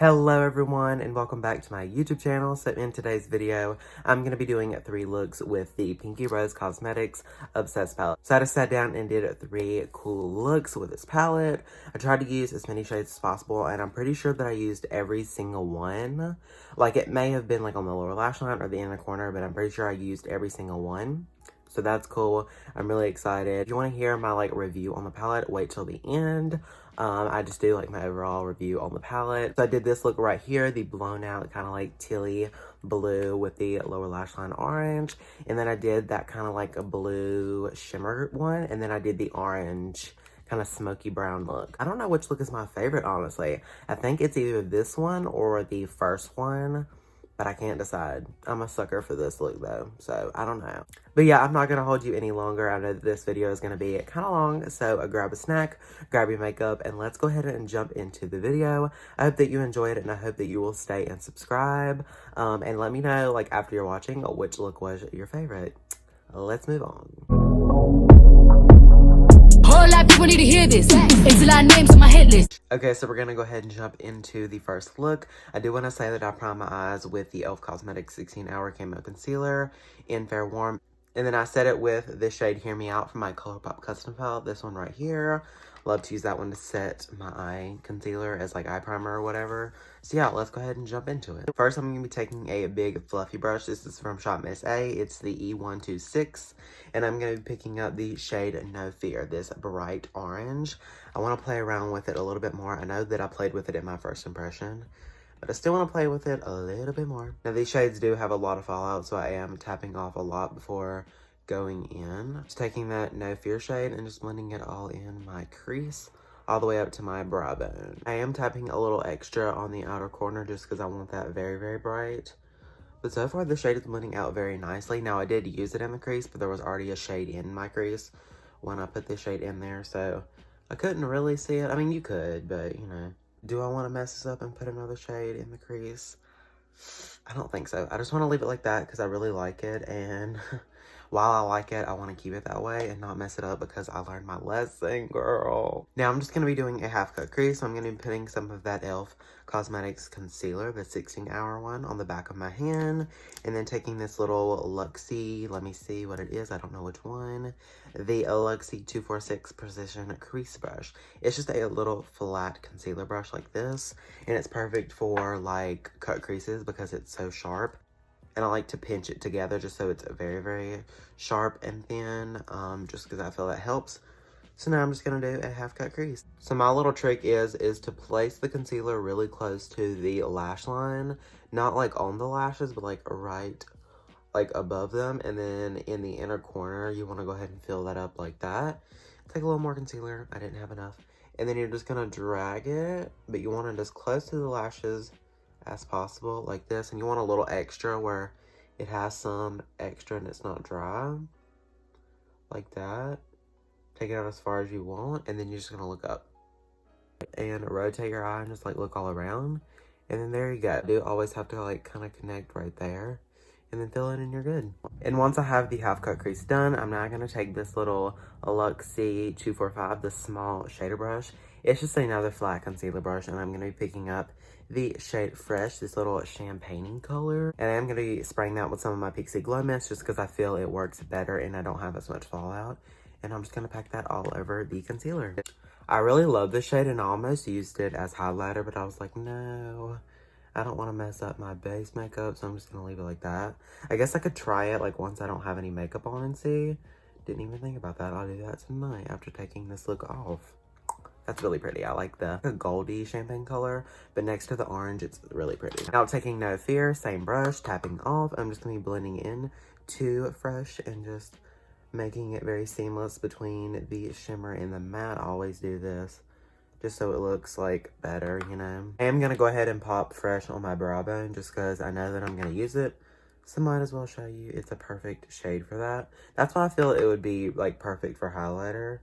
Hello everyone and welcome back to my YouTube channel. So in today's video, I'm going to be doing 3 looks with the Pinky Rose Cosmetics Obsessed palette. So I just sat down and did 3 cool looks with this palette. I tried to use as many shades as possible and I'm pretty sure that I used every single one. Like it may have been like on the lower lash line or the inner corner, but I'm pretty sure I used every single one. So that's cool. I'm really excited. If you want to hear my review on the palette, wait till the end. I just do my overall review on the palette. So I did this look right here, the blown out kind of tilly blue with the lower lash line orange. And then I did that kind of a blue shimmer one. And then I did the orange kind of smoky brown look. I don't know which look is my favorite, honestly. I think it's either this one or the first one, but I can't decide. I'm a sucker for this look though, so I don't know. But yeah, I'm not gonna hold you any longer. I know that this video is gonna be kind of long, so grab a snack, grab your makeup, and let's go ahead and jump into the video. I hope that you enjoyed it, and I hope that you will stay and subscribe. And let me know, after you're watching, which look was your favorite. Let's move on. Whole lot of people need to hear this. It's a lot of names on my hit list. Okay, so we're gonna go ahead and jump into the first look. I do want to say that I primed my eyes with the e.l.f. Cosmetics 16-Hour Camo Concealer in Fair Warm. And then I set it with this shade Hear Me Out from my ColourPop Custom Palette, this one right here. Love to use that one to set my eye concealer as eye primer or whatever. So yeah, let's go ahead and jump into it. First, I'm going to be taking a big fluffy brush. This is from Shop Miss A. It's the E126. And I'm going to be picking up the shade No Fear, this bright orange. I want to play around with it a little bit more. I know that I played with it in my first impression, but I still want to play with it a little bit more. Now, these shades do have a lot of fallout, so I am tapping off a lot before going in. Just taking that No Fear shade and just blending it all in my crease, all the way up to my brow bone. I am tapping a little extra on the outer corner just because I want that very, very bright. But so far, the shade is blending out very nicely. Now, I did use it in the crease, but there was already a shade in my crease when I put this shade in there, so I couldn't really see it. I mean, you could, but, you know. Do I want to mess this up and put another shade in the crease? I don't think so. I just want to leave it like that because I really like it, and while I like it, I want to keep it that way and not mess it up because I learned my lesson, girl. Now, I'm just going to be doing a half-cut crease. So I'm going to be putting some of that e.l.f. Cosmetics Concealer, the 16-Hour one, on the back of my hand. And then taking this little Luxie, let me see what it is. I don't know which one. The Luxie 246 Precision Crease Brush. It's just a little flat concealer brush like this. And it's perfect for, cut creases because it's so sharp. And I like to pinch it together just so it's very, very sharp and thin, just because I feel that helps. So now I'm just going to do a half-cut crease. So my little trick is to place the concealer really close to the lash line. Not on the lashes, but right above them. And then in the inner corner, you want to go ahead and fill that up like that. Take a little more concealer. I didn't have enough. And then you're just going to drag it, but you want it as close to the lashes as possible, like this. And you want a little extra where it has some extra and it's not dry, like that. Take it out as far as you want, and then you're just gonna look up and rotate your eye and just look all around, and then there you go. You do always have to kind of connect right there, and then fill it and you're good. And once I have the half cut crease done, I'm now gonna take this little Luxie 245, the small shader brush. It's just another flat concealer brush, and I'm gonna be picking up the shade Fresh, this little champagne color. And I'm going to be spraying that with some of my Pixie Glow Mist just because I feel it works better and I don't have as much fallout. And I'm just going to pack that all over the concealer. I really love this shade and I almost used it as highlighter, but I was like, no, I don't want to mess up my base makeup, so I'm just going to leave it like that. I guess I could try it once I don't have any makeup on and see. Didn't even think about that. I'll do that tonight after taking this look off. That's really pretty. I like the goldy champagne color, but next to the orange, it's really pretty. Now taking No Fear, same brush, tapping off. I'm just going to be blending in to Fresh and just making it very seamless between the shimmer and the matte. I always do this just so it looks better, you know. I am going to go ahead and pop Fresh on my brow bone just because I know that I'm going to use it. So might as well show you. It's a perfect shade for that. That's why I feel it would be perfect for highlighter.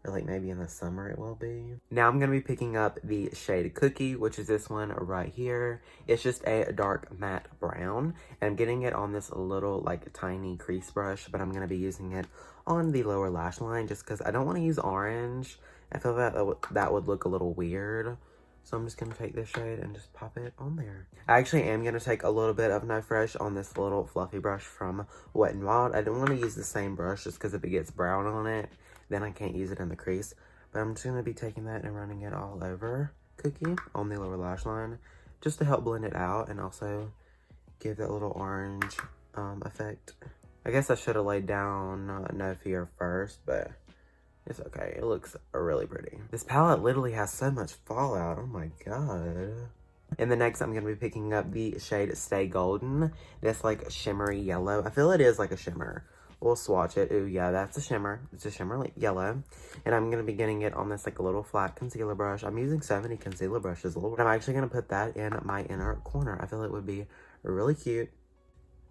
Or maybe in the summer it will be. Now I'm going to be picking up the shade Cookie, which is this one right here. It's just a dark matte brown. And I'm getting it on this little tiny crease brush, but I'm going to be using it on the lower lash line just because I don't want to use orange. I feel that would look a little weird So I'm just going to take this shade and just pop it on there. I actually am going to take a little bit of No Fresh on this little fluffy brush from Wet n Wild. I don't want to use the same brush just because if it gets brown on it, then I can't use it in the crease. But I'm just going to be taking that and running it all over Cookie on the lower lash line just to help blend it out and also give that little orange effect. I guess I should have laid down No Fear first, but it's okay. It looks really pretty. This palette literally has so much fallout. Oh my god. And the next, I'm going to be picking up the shade Stay Golden. This like shimmery yellow. I feel it is like a shimmer. We'll swatch it. Ooh, yeah, that's a shimmer. It's a shimmer yellow. And I'm going to be getting it on this like a little flat concealer brush. I'm using so many concealer brushes. But I'm actually going to put that in my inner corner. I feel it would be really cute.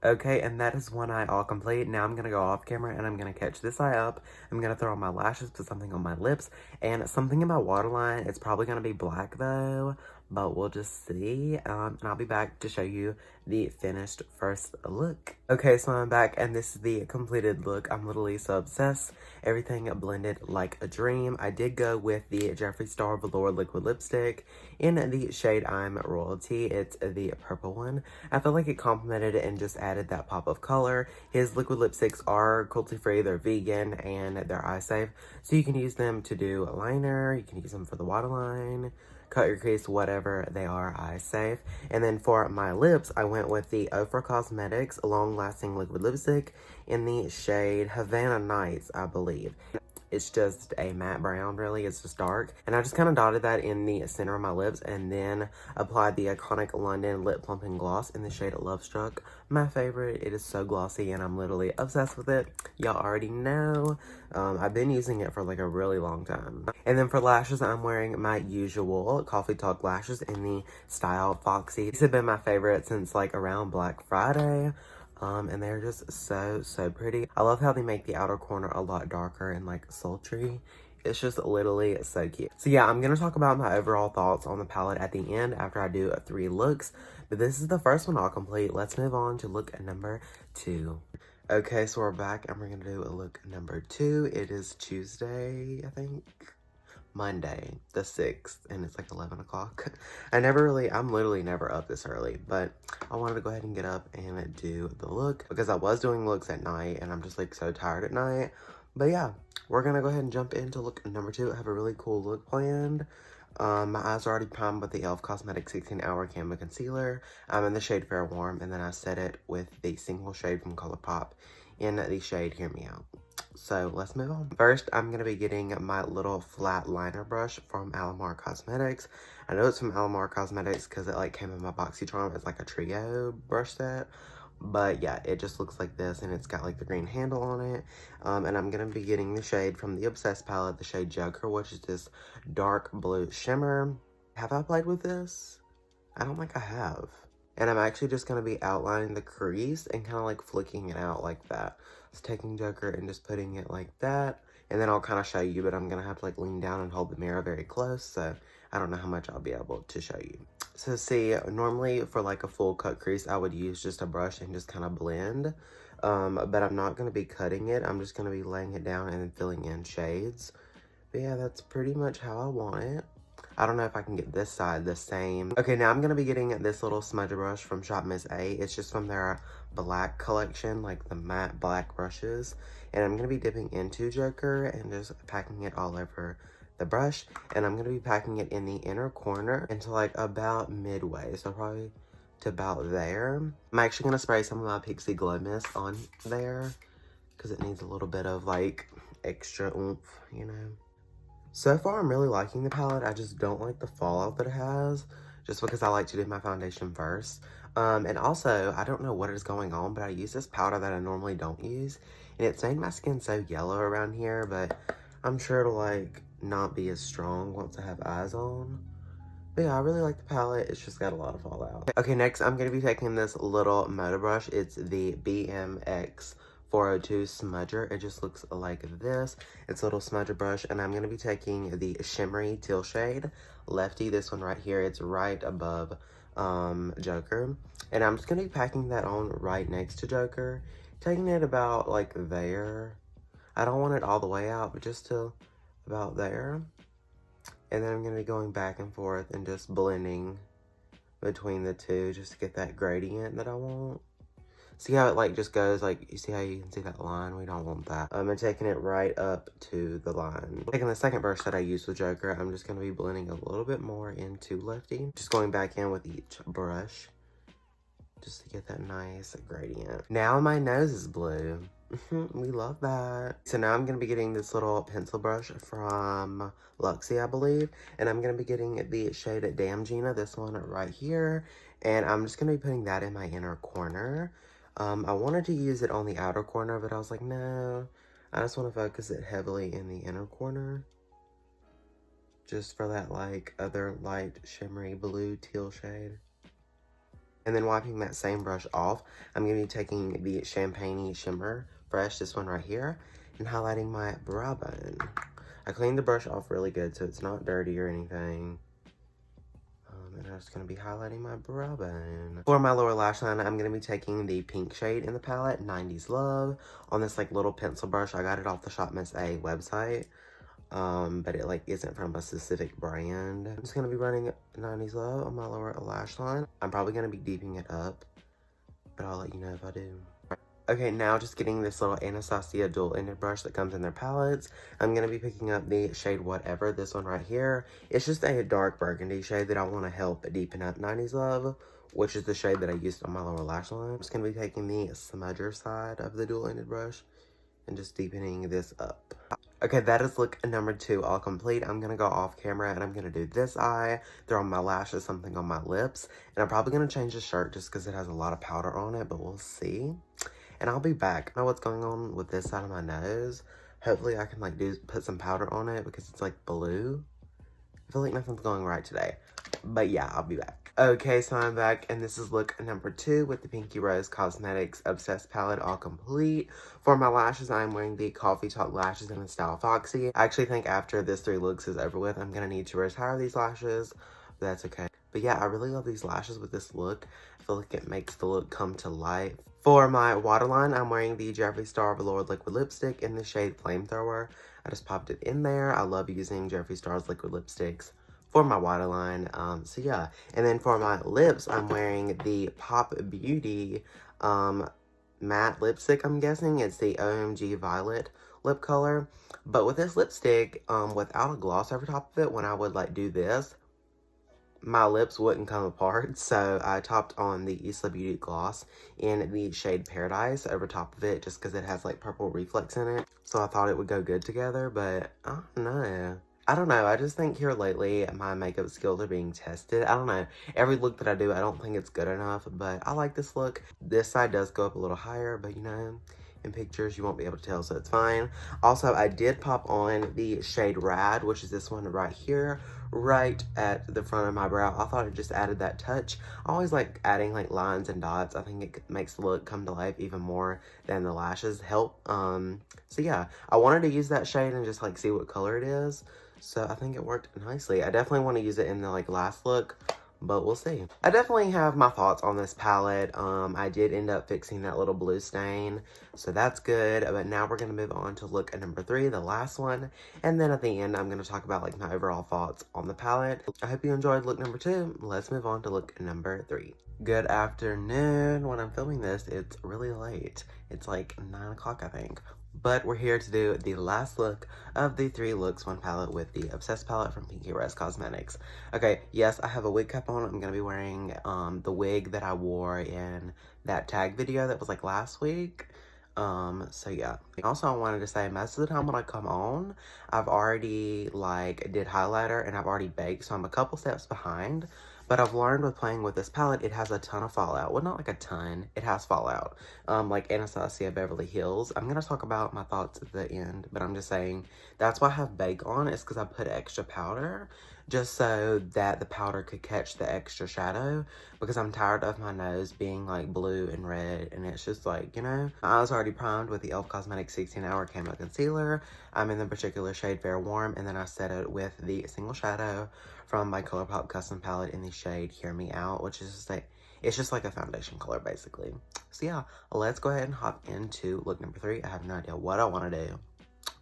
Okay, and that is one eye all complete. Now I'm going to go off camera and I'm going to catch this eye up. I'm going to throw on my lashes, put something on my lips, and something in my waterline. It's probably going to be black though, but we'll just see. And I'll be back to show you the finished first look. Okay, so I'm back and this is the completed look. I'm literally so obsessed. Everything blended like a dream. I did go with the Jeffree Star Velour liquid lipstick in the shade I'm Royalty. It's the purple one. I feel like it complemented it and just added that pop of color. His liquid lipsticks are cruelty-free, they're vegan, and they're eye safe. So you can use them to do a liner, you can use them for the waterline, cut your crease, whatever, they are eye safe. And then for my lips, I went with the Ofra Cosmetics Long Lasting Liquid Lipstick in the shade Havana Nights, I believe. It's just a matte brown, really. It's just dark. And I just kind of dotted that in the center of my lips and then applied the iconic London Lip Plumping Gloss in the shade Love Struck. My favorite. It is so glossy and I'm literally obsessed with it. Y'all already know. I've been using it for like a really long time. And then for lashes, I'm wearing my usual Coffee Talk lashes in the style Foxy. These have been my favorite since like around Black Friday. And they're just so pretty. I love how they make the outer corner a lot darker and like sultry. It's just literally so cute. So yeah, I'm gonna talk about my overall thoughts on the palette at the end after I do 3 looks. But this is the first one all complete. Let's move on to look number 2. Okay, so we're back and we're gonna do a look number 2. It is Tuesday, I think. Monday the 6th, and it's like 11 o'clock. I'm literally never up this early, but I wanted to go ahead and get up and do the look because I was doing looks at night and I'm just like so tired at night. But yeah, we're gonna go ahead and jump into look number 2. I have a really cool look planned. My eyes are already primed with the e.l.f. Cosmetics 16-Hour Camo Concealer. I'm in the shade Fair Warm, and then I set it with the single shade from ColourPop in the shade Hear Me Out. So let's move on. First, I'm going to be getting my little flat liner brush from Alamar Cosmetics. I know it's from Alamar Cosmetics because it like came in my BoxyCharm as like a trio brush set. But yeah, it just looks like this and it's got like the green handle on it. And I'm going to be getting the shade from the Obsessed palette, the shade Joker, which is this dark blue shimmer. Have I played with this? I don't think I have. And I'm actually just going to be outlining the crease and kind of like flicking it out like that. So taking Joker and just putting it like that. And then I'll kind of show you, but I'm going to have to like lean down and hold the mirror very close. So I don't know how much I'll be able to show you. So see, normally for like a full cut crease, I would use just a brush and just kind of blend. But I'm not going to be cutting it. I'm just going to be laying it down and then filling in shades. But yeah, that's pretty much how I want it. I don't know if I can get this side the same. Okay, now I'm going to be getting this little smudger brush from Shop Miss A. It's just from their black collection, like the matte black brushes. And I'm going to be dipping into Joker and just packing it all over the brush. And I'm going to be packing it in the inner corner into like about midway. So probably to about there. I'm actually going to spray some of my Pixie Glow Mist on there because it needs a little bit of like extra oomph, you know. So far, I'm really liking the palette. I just don't like the fallout that it has, just because I like to do my foundation first. And also, I don't know what is going on, but I use this powder that I normally don't use, and it's made my skin so yellow around here, but I'm sure it'll, like, not be as strong once I have eyes on. But yeah, I really like the palette. It's just got a lot of fallout. Okay, next, I'm going to be taking this little motor brush. It's the BMX 402 smudger. It just looks like this. It's a little smudger brush, and I'm going to be taking the shimmery teal shade Lefty. This one right here, it's right above Joker, and I'm just going to be packing that on right next to Joker, taking it about like there. I don't want it all the way out, but just till about there. And then I'm going to be going back and forth and just blending between the two just to get that gradient that I want. See how it like just goes, like, you see how you can see that line? We don't want that. I'm taking it right up to the line. Taking the second brush that I used with Joker, I'm just going to be blending a little bit more into Lefty. Just going back in with each brush just to get that nice gradient. Now my nose is blue. We love that. So now I'm going to be getting this little pencil brush from Luxie, I believe. And I'm going to be getting the shade Damn Gina, this one right here. And I'm just going to be putting that in my inner corner. I wanted to use it on the outer corner, but I was like, no. I just want to focus it heavily in the inner corner. Just for that, like, other light, shimmery blue teal shade. And then wiping that same brush off, I'm going to be taking the Champagne Shimmer Fresh, this one right here, and highlighting my brow bone. I cleaned the brush off really good, so it's not dirty or anything. And I'm just going to be highlighting my brow bone. For my lower lash line, I'm going to be taking the pink shade in the palette, 90s Love, on this like little pencil brush. I got it off the Shop Miss A website, but it like isn't from a specific brand. I'm just going to be running 90s Love on my lower lash line. I'm probably going to be deepening it up, but I'll let you know if I do. Okay, now just getting this little Anastasia dual-ended brush that comes in their palettes. I'm going to be picking up the shade Whatever, this one right here. It's just a dark burgundy shade that I want to help deepen up 90s Love, which is the shade that I used on my lower lash line. I'm just going to be taking the smudger side of the dual-ended brush and just deepening this up. Okay, that is look number 2 all complete. I'm going to go off camera and I'm going to do this eye, throw on my lashes, something on my lips. And I'm probably going to change the shirt just because it has a lot of powder on it, but we'll see. And I'll be back. I know what's going on with this side of my nose. Hopefully I can like put some powder on it because it's like blue. I feel like nothing's going right today. But yeah, I'll be back. Okay, so I'm back and this is look number 2 with the Pinky Rose Cosmetics Obsessed palette all complete. For my lashes, I'm wearing the Coffee Talk lashes in the style Foxy. I actually think after this 3 looks is over with, I'm gonna need to retire these lashes. But that's okay. But yeah, I really love these lashes with this look. I feel like it makes the look come to life. For my waterline, I'm wearing the Jeffree Star Velour Liquid Lipstick in the shade Flamethrower. I just popped it in there. I love using Jeffree Star's liquid lipsticks for my waterline. So yeah. And then for my lips, I'm wearing the Pop Beauty matte lipstick, I'm guessing. It's the OMG Violet lip color. But with this lipstick, without a gloss over top of it, when I would like do this, my lips wouldn't come apart, so I topped on the Isla Beauty gloss in the shade Paradise over top of it just because it has like purple reflex in it. So I thought it would go good together, but I don't know. I just think here lately my makeup skills are being tested. I don't know. Every look that I do, I don't think it's good enough, but I like this look. This side does go up a little higher, but you know, in pictures you won't be able to tell, so it's fine. Also, I did pop on the shade Rad, which is this one right here, right at the front of my brow. I thought it just added that touch. I always like adding like lines and dots. I think it makes the look come to life even more than the lashes help. So yeah, I wanted to use that shade and just like see what color it is. So I think it worked nicely. I definitely want to use it in the like last look, but we'll see. I definitely have my thoughts on this palette. I did end up fixing that little blue stain, so that's good. But now we're going to move on to look at number 3, the last one. And then at the end, I'm going to talk about like my overall thoughts on the palette. I hope you enjoyed look number 2. Let's move on to look number 3. Good afternoon. When I'm filming this, it's really late. It's like 9 o'clock, I think. But we're here to do the last look of the 3 looks 1 palette with the Obsessed palette from Pinky Rose Cosmetics. Okay, yes, I have a wig cap on. I'm going to be wearing the wig that I wore in that tag video that was like last week. So yeah. Also, I wanted to say most of the time when I come on, I've already like did highlighter and I've already baked, so I'm a couple steps behind. But I've learned with playing with this palette, it has a ton of fallout. Well, not like a ton. It has fallout. Like Anastasia Beverly Hills. I'm going to talk about my thoughts at the end, but I'm just saying that's why I have bake on. Is because I put extra powder just so that the powder could catch the extra shadow, because I'm tired of my nose being like blue and red, and it's just like, you know. I was already primed with the e.l.f. Cosmetics 16-Hour Camo Concealer. I'm in the particular shade Fair Warm, and then I set it with the Single Shadow from my ColourPop Custom Palette in the shade Hear Me Out, which is just like, it's just like a foundation color, basically. So yeah, let's go ahead and hop into look number 3. I have no idea what I want to do,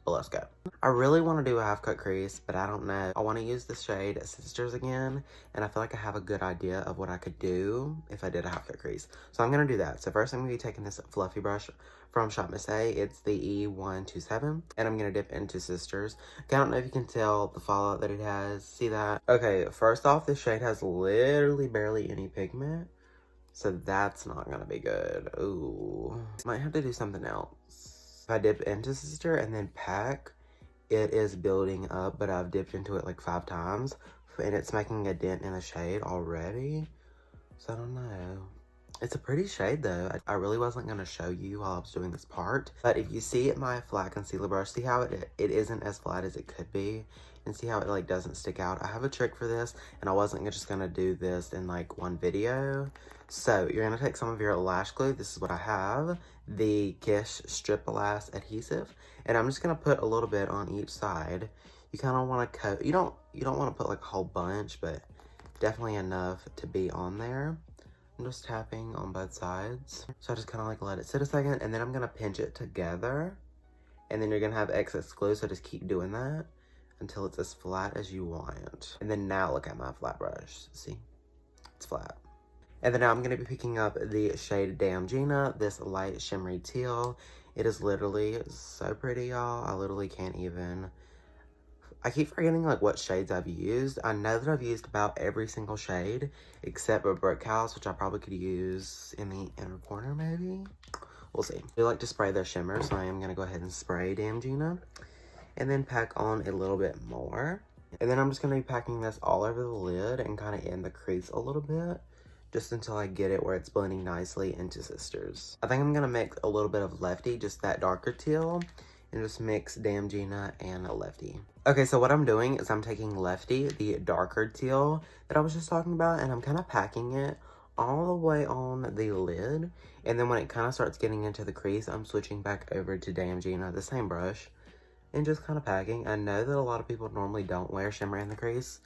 but let's go. I really want to do a half cut crease, but I don't know. I want to use the shade Sisters again, and I feel like I have a good idea of what I could do if I did a half cut crease. So I'm going to do that. So first I'm going to be taking this fluffy brush from Shop Miss A. It's the E127, and I'm going to dip into Sisters. Okay, I don't know if you can tell the fallout that it has. See that? Okay, first off, this shade has literally barely any pigment, so that's not going to be good. Ooh. Might have to do something else. If I dip into Sister and then pack, it is building up, but I've dipped into it like 5 times, and it's making a dent in the shade already. So I don't know. It's a pretty shade though. I really wasn't going to show you while I was doing this part, but if you see my flat concealer brush, see how it isn't as flat as it could be, and see how it like doesn't stick out. I have a trick for this, and I wasn't just going to do this in like one video. So you're going to take some of your lash glue. This is what I have, the Kish Strip Elast adhesive, and I'm just going to put a little bit on each side. You kind of want to coat, you don't want to put like a whole bunch, but definitely enough to be on there. I'm just tapping on both sides. So I just kind of like let it sit a second, and then I'm going to pinch it together, and then you're going to have excess glue, so just keep doing that until it's as flat as you want. And then now look at my flat brush. See? It's flat. And then now I'm going to be picking up the shade Damn Gina, this light shimmery teal. It is literally so pretty, y'all. I literally can't even... I keep forgetting like what shades I've used. I know that I've used about every single shade except for Brick House, which I probably could use in the inner corner maybe. We'll see. I like to spray their shimmer, so I am going to go ahead and spray Damn Gina. And then pack on a little bit more. And then I'm just going to be packing this all over the lid and kind of in the crease a little bit, just until I get it where it's blending nicely into Sisters. I think I'm going to mix a little bit of Lefty, just that darker teal, and just mix Damn Gina and Lefty. Okay, so what I'm doing is I'm taking Lefty, the darker teal that I was just talking about, and I'm kind of packing it all the way on the lid. And then when it kind of starts getting into the crease, I'm switching back over to Damn Gina, the same brush, and just kind of packing. I know that a lot of people normally don't wear shimmer in the crease,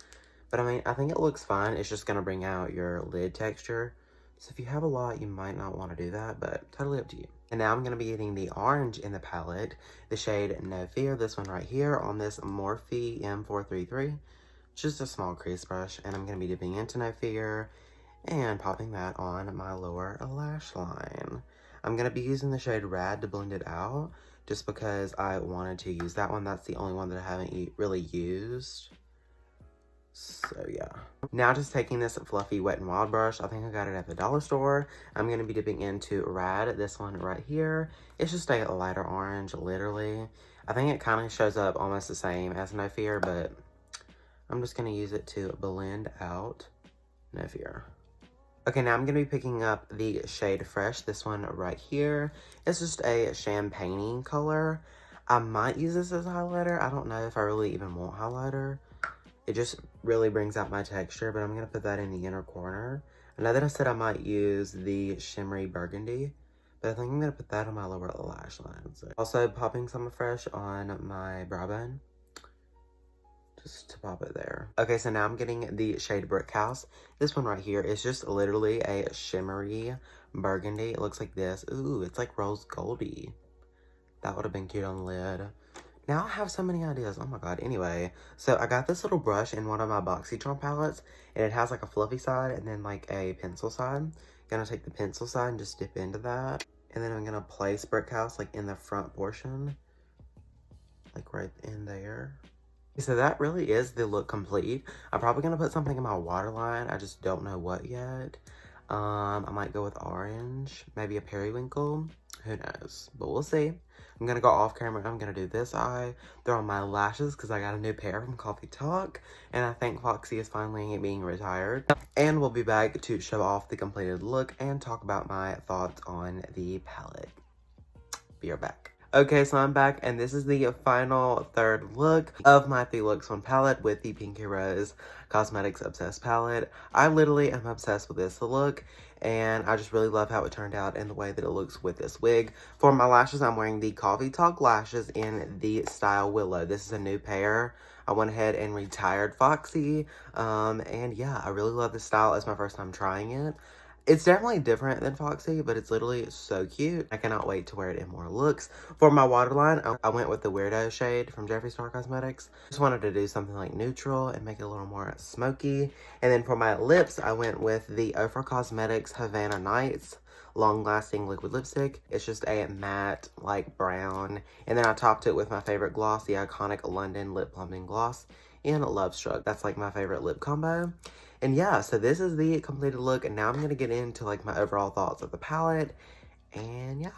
but I mean, I think it looks fine. It's just going to bring out your lid texture. So if you have a lot, you might not want to do that, but totally up to you. And now I'm going to be getting the orange in the palette, the shade No Fear, this one right here on this Morphe M433. Just a small crease brush, and I'm going to be dipping into No Fear and popping that on my lower lash line. I'm going to be using the shade Rad to blend it out, just because I wanted to use that one. That's the only one that I haven't really used. So yeah. Now just taking this fluffy Wet n Wild brush. I think I got it at the dollar store. I'm going to be dipping into Rad, this one right here. It's just a lighter orange, literally. I think it kind of shows up almost the same as No Fear, but I'm just going to use it to blend out No Fear. Okay, now I'm going to be picking up the shade Fresh, this one right here. It's just a champagne color. I might use this as a highlighter. I don't know if I really even want highlighter. It just really brings out my texture, but I'm going to put that in the inner corner. I know that I said I might use the shimmery burgundy, but I think I'm going to put that on my lower lash line. So also popping some Fresh on my brow bone, just to pop it there. Okay, so now I'm getting the shade Brick House. This one right here is just literally a shimmery burgundy. It looks like this. Ooh, it's like rose goldy. That would have been cute on the lid. Now I have so many ideas. Oh my god. Anyway, so I got this little brush in one of my BoxyCharm palettes, and it has like a fluffy side and then like a pencil side. Gonna take the pencil side and just dip into that. And then I'm gonna place Brick House like in the front portion, like right in there. So that really is the look complete. I'm probably gonna put something in my waterline. I just don't know what yet. I might go with orange, maybe a periwinkle. Who knows? But we'll see. I'm gonna go off camera. I'm gonna do this eye, throw on my lashes because I got a new pair from Coffee Talk, and I think Foxy is finally being retired. And we'll be back to show off the completed look and talk about my thoughts on the palette. Be right back. Okay, so I'm back, and this is the final third look of my 3 looks one palette with the Pinky Rose Cosmetics Obsessed palette. I literally am obsessed with this look, and I just really love how it turned out and the way that it looks with this wig. For my lashes, I'm wearing the Coffee Talk lashes in the style Willow. This is a new pair. I went ahead and retired Foxy, and yeah, I really love this style. It's my first time trying it. It's definitely different than Foxy, but it's literally so cute. I cannot wait to wear it in more looks. For my waterline, I went with the Weirdo shade from Jeffree Star Cosmetics. Just wanted to do something like neutral and make it a little more smoky. And then for my lips, I went with the Ofra Cosmetics Havana Nights long-lasting liquid lipstick. It's just a matte, like, brown. And then I topped it with my favorite gloss, the iconic London Lip Plumping Gloss in Love Struck. That's, like, my favorite lip combo. And yeah, so this is the completed look, and now I'm gonna get into, like, my overall thoughts of the palette. And yeah.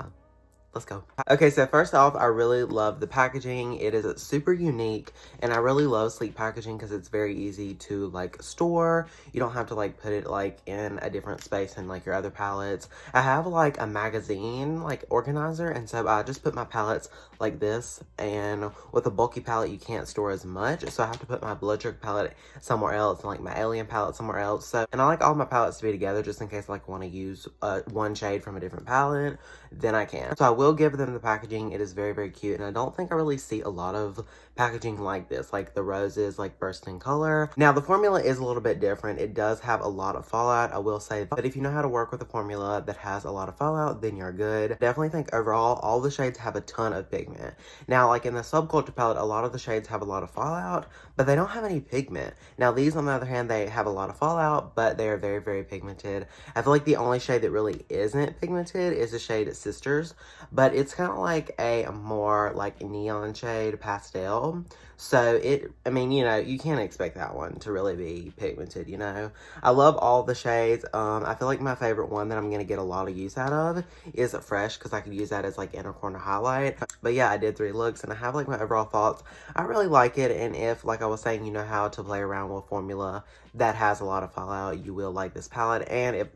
Let's go. Okay, so first off, I really love the packaging. It is super unique, and I really love sleek packaging because it's very easy to, like, store. You don't have to, like, put it, like, in a different space than, like, your other palettes. I have, like, a magazine, like, organizer, and so I just put my palettes like this, and with a bulky palette, you can't store as much, so I have to put my blood sugar palette somewhere else, and, like, my alien palette somewhere else. So, and I like all my palettes to be together just in case I, like, want to use one shade from a different palette, then I can. So I will give them the packaging. It is very, very cute, and I don't think I really see a lot of packaging like this, like the roses, like, bursting color. Now, the formula is a little bit different. It does have a lot of fallout, I will say, but if you know how to work with a formula that has a lot of fallout, then you're good. Definitely think overall, all the shades have a ton of pigment. Now, like in the Subculture palette, a lot of the shades have a lot of fallout, but they don't have any pigment. Now, these, on the other hand, they have a lot of fallout, but they are very, very pigmented. I feel like the only shade that really isn't pigmented is the shade Sisters, but it's kind of like a more, like, neon shade pastel. So I mean, you know, you can't expect that one to really be pigmented, you know. I love all the shades. I feel like my favorite one that I'm going to get a lot of use out of is Fresh, because I could use that as, like, inner corner highlight. But yeah, I did 3 looks, and I have, like, my overall thoughts. I really like it, and if, like I was saying, you know how to play around with formula that has a lot of fallout, you will like this palette, and if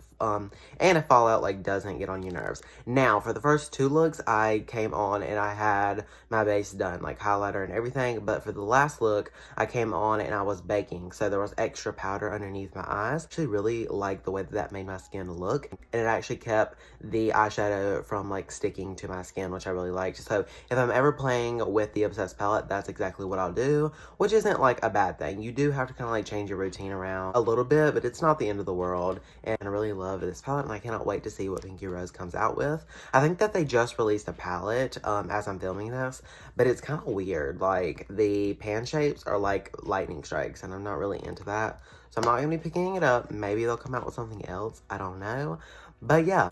fallout, like, doesn't get on your nerves. Now, for the first 2 looks, I came on and I had my base done, like, highlighter and everything, but for the last look, I came on and I was baking, so there was extra powder underneath my eyes. I actually really like the way that made my skin look, and it actually kept the eyeshadow from, like, sticking to my skin, which I really liked. So if I'm ever playing with the Obsessed palette, that's exactly what I'll do, which isn't, like, a bad thing. You do have to kind of, like, change your routine around a little bit, but it's not the end of the world, and I really love this palette, and I cannot wait to see what Pinky Rose comes out with. I think that they just released a palette as I'm filming this, but it's kind of weird. Like, the pan shapes are like lightning strikes, and I'm not really into that, so I'm not going to be picking it up. Maybe they'll come out with something else, I don't know, but yeah.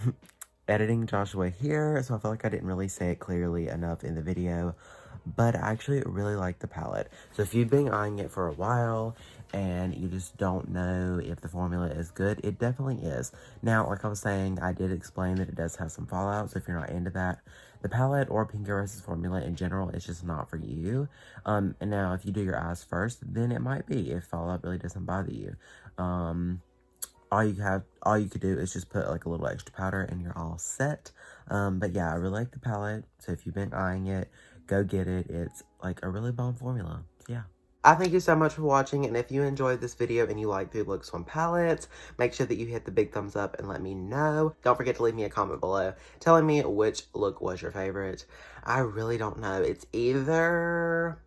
Editing Joshua here, so I feel like I didn't really say it clearly enough in the video, but I actually really like the palette. So if you've been eyeing it for a while and you just don't know if the formula is good, it definitely is. Now, like I was saying, I did explain that it does have some fallout, so if you're not into that, the palette or Pinky Rose's formula in general is just not for you. And now, if you do your eyes first, then it might be, if fallout really doesn't bother you. All you could do is just put, like, a little extra powder and you're all set. But yeah, I really like the palette, so if you've been eyeing it, go get it. It's, like, a really bomb formula. So yeah. I thank you so much for watching, and if you enjoyed this video and you like the looks on palettes, make sure that you hit the big thumbs up and let me know. Don't forget to leave me a comment below telling me which look was your favorite. I really don't know. It's either...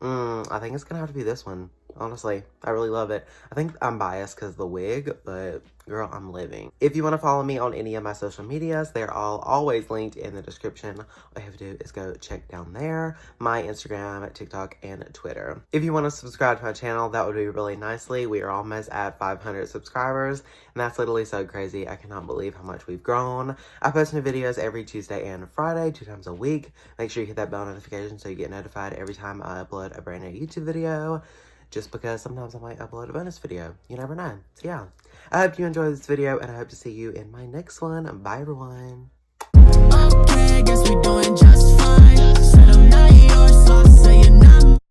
I think it's gonna have to be this one. Honestly, I really love it. I think I'm biased because of the wig, but girl, I'm living. If you want to follow me on any of my social medias, they're all always linked in the description. All you have to do is go check down there. My Instagram, TikTok, and Twitter. If you want to subscribe to my channel, that would be really nicely. We are almost at 500 subscribers, and that's literally so crazy. I cannot believe how much we've grown. I post new videos every Tuesday and Friday, 2 times a week. Make sure you hit that bell notification so you get notified every time I upload a brand new YouTube video. Just because sometimes I might upload a bonus video. You never know. So yeah. I hope you enjoyed this video, and I hope to see you in my next one. Bye, everyone.